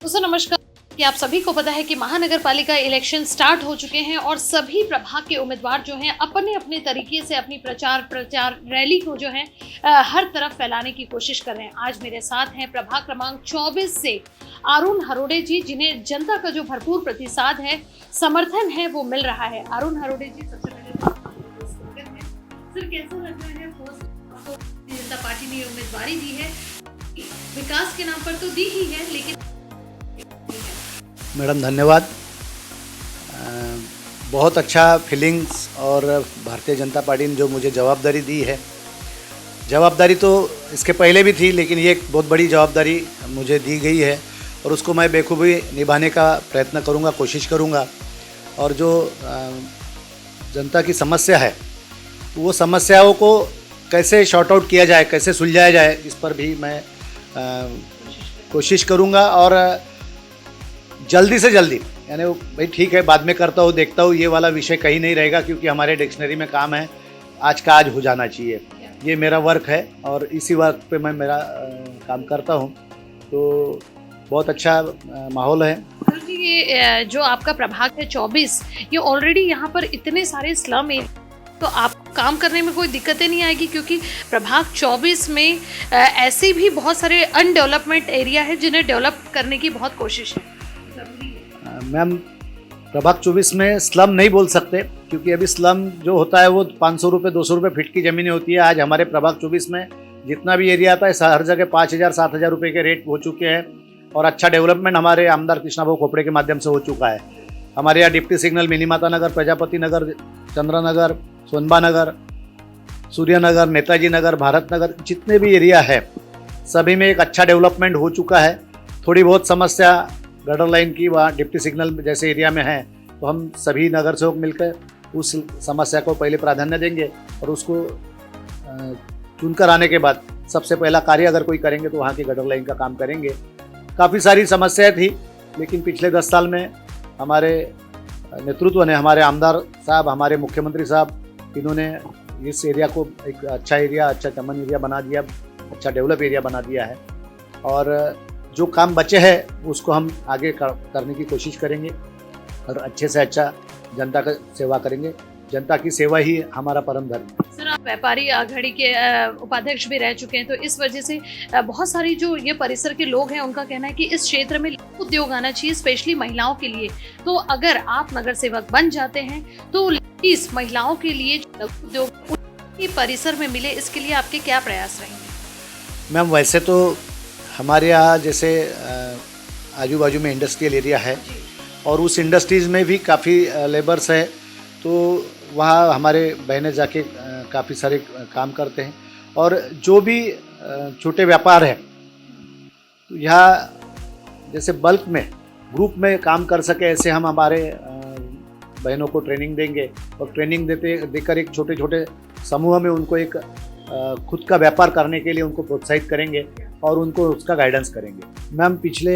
दोस्तों नमस्कार। कि आप सभी को पता है कि महानगर पालिका इलेक्शन स्टार्ट हो चुके हैं और सभी प्रभाग के उम्मीदवार जो हैं अपने अपने तरीके से अपनी प्रचार रैली को जो है हर तरफ फैलाने की कोशिश कर रहे हैं। आज मेरे साथ हैं प्रभाग क्रमांक 24 से अरुण हरोड़े जी, जिन्हें जनता का जो भरपूर प्रतिसाद है, समर्थन है, वो मिल रहा है। अरुण हरोड़े जी, सबसे पहले सर कैसा लग रहा है? भारतीय जनता पार्टी ने उम्मीदवारी दी है, विकास के नाम पर तो दी ही है, लेकिन मैडम धन्यवाद। बहुत अच्छा फीलिंग्स और भारतीय जनता पार्टी ने जो मुझे जवाबदारी दी है, जवाबदारी तो इसके पहले भी थी, लेकिन ये एक बहुत बड़ी जवाबदारी मुझे दी गई है और उसको मैं बेखूबी निभाने का प्रयत्न करूँगा, कोशिश करूँगा। और जो जनता की समस्या है, वो समस्याओं को कैसे शॉर्ट आउट किया जाए, कैसे सुलझाया जाए, इस पर भी मैं कोशिश करूँगा। और जल्दी से जल्दी, यानी भाई ठीक है बाद में करता हूँ, देखता हूँ, ये वाला विषय कहीं नहीं रहेगा, क्योंकि हमारे डिक्शनरी में काम है आज का आज हो जाना चाहिए। ये मेरा वर्क है और इसी वर्क पे मैं मेरा काम करता हूँ। तो बहुत अच्छा माहौल है। सर जी, ये जो आपका प्रभाग है 24, ये ऑलरेडी यहाँ पर इतने सारे स्लम है, तो आपको काम करने में कोई दिक्कतें नहीं आएगी? क्योंकि प्रभाग 24 में ऐसे भी बहुत सारे अनडेवलपमेंट एरिया है जिन्हें डेवलप करने की बहुत कोशिश है। मैम, प्रभाग 24 में स्लम नहीं बोल सकते, क्योंकि अभी स्लम जो होता है वो 500 रुपये 200 रुपये फीट की ज़मीनें होती है। आज हमारे प्रभाग 24 में जितना भी एरिया आता है, हर जगह 5,000 7,000 रुपये के रेट हो चुके हैं और अच्छा डेवलपमेंट हमारे आमदार कृष्णाभाऊ खोपड़े के माध्यम से हो चुका है। हमारे यहाँ डिप्टी सिग्नल, मिनीमाता नगर, प्रजापति नगर, चंद्र नगर, सोनबा नगर, सूर्य नगर, नेताजी नगर, भारत नगर, जितने भी एरिया है सभी में एक अच्छा डेवलपमेंट हो चुका है। थोड़ी बहुत समस्या गटर लाइन की वहाँ डिप्टी सिग्नल जैसे एरिया में है, तो हम सभी नगर सेवक मिलकर उस समस्या को पहले प्राधान्य देंगे और उसको चुनकर आने के बाद सबसे पहला कार्य अगर कोई करेंगे तो वहाँ की गटर लाइन का काम करेंगे। काफ़ी सारी समस्याएं थी, लेकिन पिछले 10 साल में हमारे नेतृत्व ने, हमारे आमदार साहब, हमारे मुख्यमंत्री साहब, इन्होंने इस एरिया को एक अच्छा एरिया, अच्छा चमन एरिया बना दिया, अच्छा डेवलप एरिया बना दिया है। और जो काम बचे हैं उसको हम आगे करने की कोशिश करेंगे और अच्छे से अच्छा जनता का सेवा करेंगे। जनता की सेवा ही हमारा परम धर्म है। सर, आप व्यापारी आघाड़ी के उपाध्यक्ष भी रह चुके हैं, तो इस वजह से बहुत सारी जो ये परिसर के लोग हैं, उनका कहना है कि इस क्षेत्र में उद्योग आना चाहिए, स्पेशली महिलाओं के लिए। तो अगर आप नगर सेवक बन जाते हैं तो इस महिलाओं के लिए उद्योग परिसर में मिले, इसके लिए आपके क्या प्रयास रहेंगे? मैम, वैसे तो हमारे यहाँ जैसे आजू बाजू में इंडस्ट्रियल एरिया है और उस इंडस्ट्रीज़ में भी काफ़ी लेबर्स है, तो वहाँ हमारे बहनें जाके काफ़ी सारे काम करते हैं। और जो भी छोटे व्यापार है, तो यहाँ जैसे बल्क में, ग्रुप में काम कर सके, ऐसे हम हमारे बहनों को ट्रेनिंग देंगे और ट्रेनिंग देकर एक छोटे छोटे समूह में उनको एक खुद का व्यापार करने के लिए उनको प्रोत्साहित करेंगे और उनको उसका गाइडेंस करेंगे। मैम, पिछले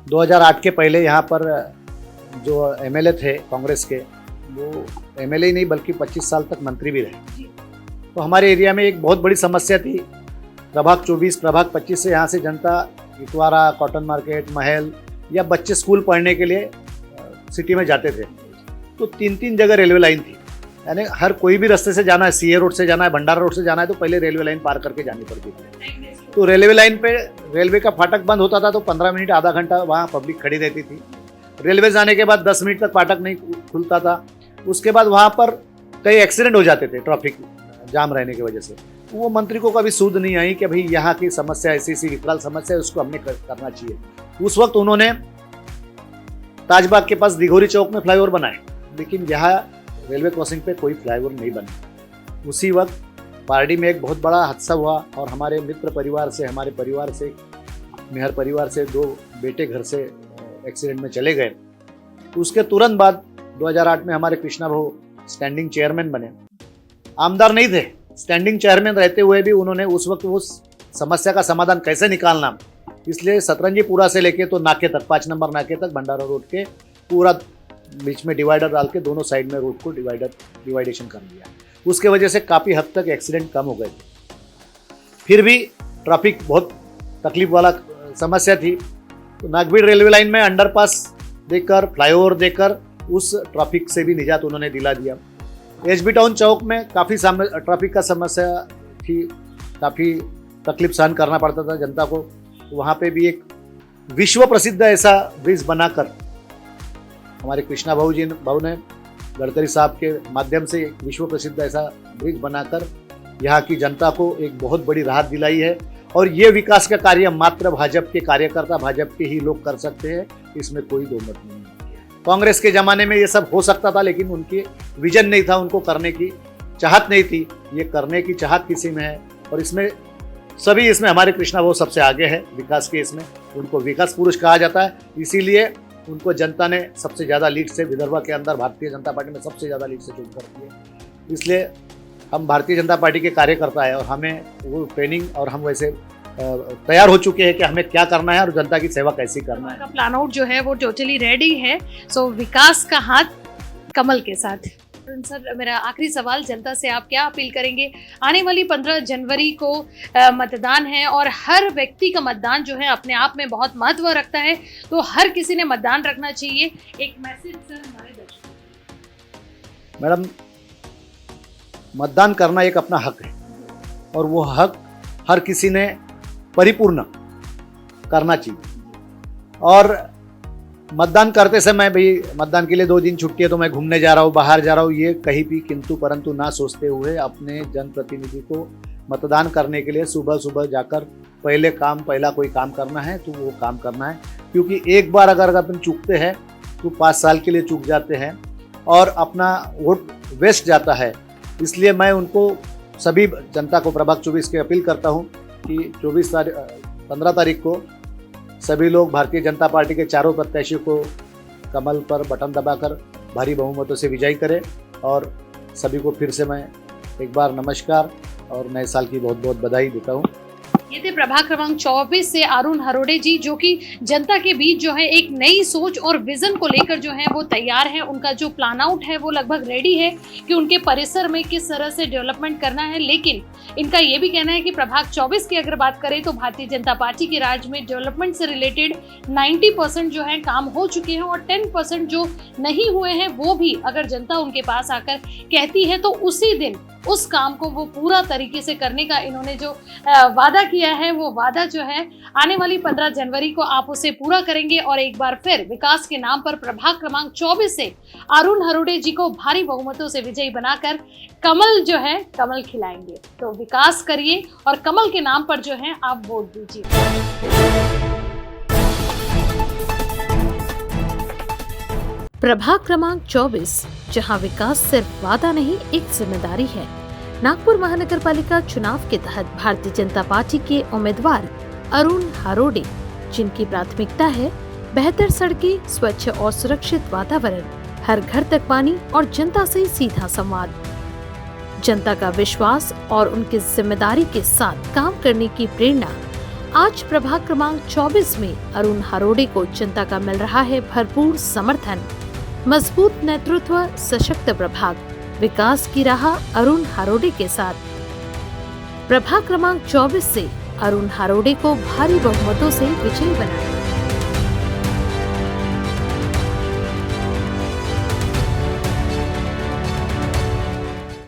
2008 के पहले यहाँ पर जो एमएलए थे कांग्रेस के, वो एमएलए ही नहीं बल्कि 25 साल तक मंत्री भी रहे। तो हमारे एरिया में एक बहुत बड़ी समस्या थी। प्रभाग 24, प्रभाग 25 से यहाँ से जनता इतवारा, कॉटन मार्केट, महल या बच्चे स्कूल पढ़ने के लिए सिटी में जाते थे, तो 3-3 जगह रेलवे लाइन थी। यानी हर कोई भी रास्ते से जाना है, सीए रोड से जाना है, भंडारा रोड से जाना है, तो पहले रेलवे लाइन पार करके जानी पड़ती थी। तो रेलवे लाइन पे रेलवे का फाटक बंद होता था तो 15 मिनट आधा घंटा वहाँ पब्लिक खड़ी रहती थी। रेलवे जाने के बाद 10 मिनट तक फाटक नहीं खुलता था। उसके बाद वहाँ पर कई एक्सीडेंट हो जाते थे ट्रैफिक जाम रहने की वजह से। वो मंत्री को कभी सूझ नहीं आई कि भाई यहाँ की समस्या ऐसी विकराल समस्या है, उसको हमने करना चाहिए। उस वक्त उन्होंने ताजबाग के पास दिघोरी चौक में फ्लाईओवर बनाए, लेकिन यहाँ रेलवे क्रॉसिंग पे कोई फ्लाईओवर नहीं बना। उसी वक्त पार्टी में एक बहुत बड़ा हादसा हुआ और हमारे मित्र परिवार से, हमारे परिवार से, मेहर परिवार से 2 बेटे घर से एक्सीडेंट में चले गए। उसके तुरंत बाद 2008 में हमारे कृष्णाभाऊ स्टैंडिंग चेयरमैन बने। आमदार नहीं थे, स्टैंडिंग चेयरमैन रहते हुए भी उन्होंने उस वक्त उस समस्या का समाधान कैसे निकालना, इसलिए सतरंजीपुरा से लेके तो नाके तक, 5 नंबर नाके तक, भंडारा रोड के पूरा बीच में डिवाइडर डाल के दोनों साइड में रोड को डिवाइडेशन कर दिया। उसके वजह से काफ़ी हद तक एक्सीडेंट कम हो गए थे। फिर भी ट्रैफिक बहुत तकलीफ वाला समस्या थी। तो नागबीड़ रेलवे लाइन में अंडरपास देकर, फ्लाईओवर देकर उस ट्रैफिक से भी निजात उन्होंने दिला दिया। एचबी टाउन चौक में काफ़ी ट्रैफिक का समस्या थी, काफ़ी तकलीफ सहन करना पड़ता था जनता को। वहाँ पे भी एक विश्व प्रसिद्ध ऐसा ब्रिज बनाकर हमारे कृष्णा भाऊ ने गडकरी साहब के माध्यम से एक विश्व प्रसिद्ध ऐसा ब्रिज बनाकर यहाँ की जनता को एक बहुत बड़ी राहत दिलाई है। और ये विकास का कार्य मात्र भाजपा के कार्यकर्ता, भाजपा के ही लोग कर सकते हैं, इसमें कोई दो मत नहीं है। कांग्रेस के ज़माने में ये सब हो सकता था, लेकिन उनकी विजन नहीं था, उनको करने की चाहत नहीं थी। ये करने की चाहत किसी में है और इसमें हमारे कृष्णा भाऊ सबसे आगे है विकास के। इसमें उनको विकास पुरुष कहा जाता है, इसीलिए उनको जनता ने सबसे ज़्यादा लीड से, विदर्भ के अंदर भारतीय जनता पार्टी में सबसे ज़्यादा लीड से चुन करती है। इसलिए हम भारतीय जनता पार्टी के कार्यकर्ता हैं और हमें वो ट्रेनिंग और हम वैसे तैयार हो चुके हैं कि हमें क्या करना है और जनता की सेवा कैसी करना है। प्लान आउट जो है वो टोटली रेडी है। सो विकास का हाथ कमल के साथ। सर, मेरा आखिरी सवाल, जनता से आप क्या अपील करेंगे? आने वाली 15 जनवरी को मतदान है और हर व्यक्ति का मतदान जो है अपने आप में बहुत महत्व रखता है, तो हर किसी ने मतदान रखना चाहिए। एक मैसेज सर हमारे दर्शकों। मैडम, मतदान करना एक अपना हक है और वो हक हर किसी ने परिपूर्ण करना चाहिए। और मतदान करते समय भी, मतदान के लिए 2 दिन छुट्टी है तो मैं घूमने जा रहा हूँ, बाहर जा रहा हूँ, ये कहीं भी किंतु परंतु ना सोचते हुए अपने जनप्रतिनिधि को मतदान करने के लिए सुबह सुबह जाकर पहला कोई काम करना है तो वो काम करना है। क्योंकि एक बार अगर अपन चूकते हैं तो 5 साल के लिए चूक जाते हैं और अपना वोट वेस्ट जाता है। इसलिए मैं उनको, सभी जनता को प्रभाग 24 की अपील करता हूँ कि 15 तारीख को सभी लोग भारतीय जनता पार्टी के चारों प्रत्याशियों को कमल पर बटन दबाकर भारी बहुमतों से विजयी करें। और सभी को फिर से मैं एक बार नमस्कार और नए साल की बहुत बहुत बधाई देता हूँ। ये थे प्रभाग क्रमांक 24 से अरुण हरोड़े जी, जो कि जनता के बीच जो है एक नई सोच और विजन को लेकर जो है वो तैयार है। उनका जो प्लान आउट है वो लगभग रेडी है कि उनके परिसर में किस तरह से डेवलपमेंट करना है। लेकिन इनका ये भी कहना है कि प्रभाग 24 की अगर बात करें तो भारतीय जनता पार्टी के राज में डेवलपमेंट से रिलेटेड 90% जो है काम हो चुके हैं और 10% जो नहीं हुए हैं वो भी अगर जनता उनके पास आकर कहती है तो उसी दिन उस काम को वो पूरा तरीके से करने का इन्होंने जो वादा किया है, वो वादा जो है आने वाली 15 जनवरी को आप उसे पूरा करेंगे। और एक बार फिर विकास के नाम पर प्रभाग क्रमांक 24 से अरुण हरोड़े जी को भारी बहुमतों से विजयी बनाकर कमल जो है कमल खिलाएंगे। तो विकास करिए और कमल के नाम पर जो है आप वोट दीजिए। प्रभाग क्रमांक 24, जहां विकास सिर्फ वादा नहीं एक जिम्मेदारी है। नागपुर महानगर पालिका चुनाव के तहत भारतीय जनता पार्टी के उम्मीदवार अरुण हरोड़े, जिनकी प्राथमिकता है बेहतर सड़कें, स्वच्छ और सुरक्षित वातावरण, हर घर तक पानी और जनता से सीधा संवाद। जनता का विश्वास और उनकी जिम्मेदारी के साथ काम करने की प्रेरणा आज प्रभाग क्रमांक 24 में अरुण हरोड़े को जनता का मिल रहा है भरपूर समर्थन। मजबूत नेतृत्व, सशक्त प्रभाग, विकास की राह अरुण हरोड़े के साथ। प्रभाग क्रमांक 24 से अरुण हरोड़े को भारी बहुमतों से विजयी बनाएं।